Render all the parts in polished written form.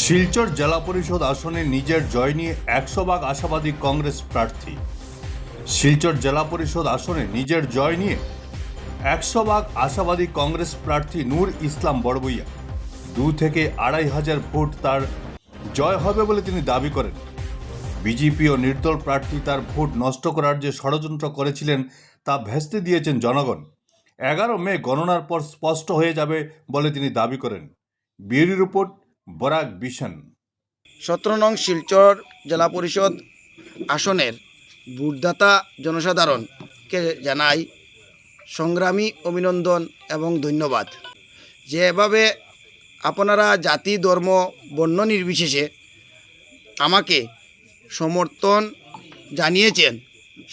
শিলচর জেলা পরিষদ আসনে নিজের জয় নিয়ে 100 ভাগ আশাবাদী কংগ্রেস প্রার্থী। শিলচর জেলা পরিষদ আসনে নিজের জয় নিয়ে 100 ভাগ আশাবাদী কংগ্রেস প্রার্থী নূর ইসলাম বড়বইয়া 2 থেকে 2,500 ভোট তার জয় হবে বলে তিনি দাবি করেন। বিজেপি ও নির্দল প্রার্থী তার ভোট নষ্ট করার যে ষড়যন্ত্র করেছিলেন তা ভেস্তে দিয়েছেন জনগণ। 11 মে গণনার পর স্পষ্ট হয়ে যাবে বলে তিনি দাবি করেন। Bureau report, Barak vision. 17 নং শিলচর জেলা পরিষদ আসনের ভোটদাতা জনসাধারণকে জানাই সংগ্রামী অভিনন্দন এবং ধন্যবাদ। যেভাবে আপনারা জাতি ধর্ম বর্ণ নির্বিশেষে আমাকে সমর্থন জানিয়েছেন,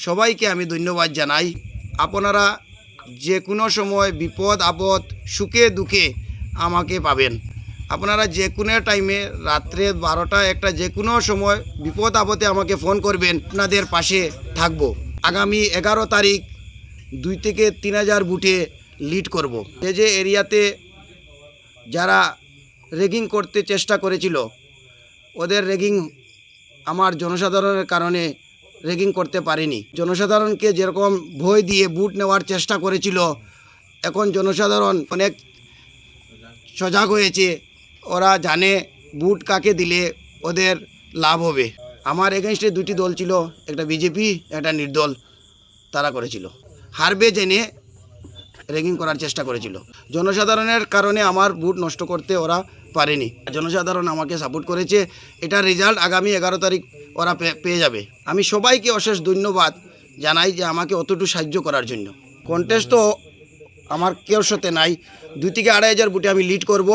সবাইকে আমি ধন্যবাদ জানাই। আপনারা যে কোনো সময় বিপদ আপদ সুখে দুঃখে আমাকে পাবেন। আপনারা যে কোনো টাইমে রাত্রে 12টা 1টা যে কোনো সময় বিপদ আপদে আমাকে ফোন করবেন, আপনাদের পাশে থাকব। আগামী 11 তারিখ 2 থেকে 3,000 ভোটে লিড করব। যে এরিয়াতে যারা র্যাগিং করতে চেষ্টা করেছিল, ওদের র্যাগিং আমার জনসাধারণের কারণে র্যাগিং করতে পারেনি। জনসাধারণকে যেরকম ভয় দিয়ে ভোট নেওয়ার চেষ্টা করেছিল, এখন জনসাধারণ অনেক সজাগ হয়েছে। ওরা জানে ভোট কাকে দিলে ওদের লাভ হবে। আমার এগেনস্টে 2টি দল ছিল, একটা বিজেপি একটা নির্দল। তারা করেছিল হারবে জেনে র্যাগিং করার চেষ্টা করেছিল। জনসাধারণের কারণে আমার ভোট নষ্ট করতে ওরা পারেনি। জনসাধারণ আমাকে সাপোর্ট করেছে। এটার রেজাল্ট আগামী 11 তারিখ ওরা পেয়ে যাবে। আমি সবাইকে অশেষ ধন্যবাদ জানাই যে আমাকে অতটুকু সাহায্য করার জন্য। কন্টেস্ট তো আমার কেউ সাথে নাই। 2 থেকে 2,500 ভোটে আমি লিড করব।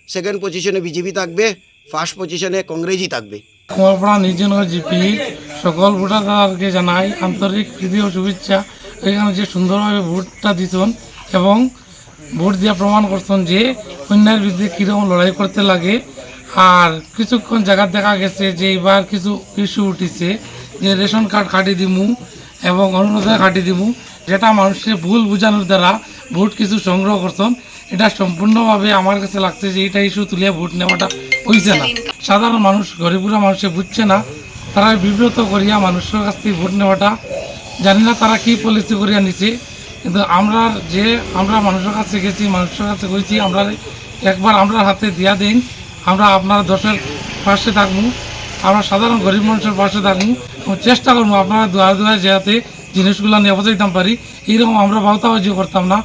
সেকেন্ড পজিশনে বিজেপি থাকবে, ফার্স্ট পজিশনে কংগ্রেসই থাকবে। কুমারপাড়া নির্জনগর জিপি সকল ভোটারকে জানাই আন্তরিক প্রীতি ও শুভেচ্ছা। এখানে যে সুন্দরভাবে ভোটটা দিতেন এবং ভোট দিয়ে প্রমাণ করতেন যে অন্যায়ের বিরুদ্ধে কীরকম লড়াই করতে লাগে। আর কিছুক্ষণ জায়গা দেখা গেছে যে এবার কিছু ইস্যু উঠেছে, যে রেশন কার্ড কাটি দিমু এবং অন্যথায় কাটি দিমু, যেটা মানুষের ভুল বোঝানোর দ্বারা ভোট কিছু সংগ্রহ করতেন। এটা সম্পূর্ণভাবে আমার কাছে লাগছে যে এটা ইস্যু তুলে ভোট নেওয়াটা হয়েছে না। সাধারণ মানুষ গরিবরা মানুষে বুঝছে না, তারা বিব্রত করিয়া মানুষের কাছ থেকে ভোট নেওয়াটা জানি না তারা কী পলিসি করিয়া নিছে। কিন্তু আমরা মানুষের কাছে গেছি, মানুষের কাছে কইছি আমরা একবার আমরা হাতে দিয়া দিন, আমরা আপনার দশের পাশে থাকবো, আমরা সাধারণ গরিব মানুষের পাশে থাকবো এবং চেষ্টা করবো আপনারা দুয়ারে দুয়ারে যাতে জিনিসগুলো নিয়ে বসাইতাম পারি। এইরকম আমরা বাউতাবাজি করতাম না।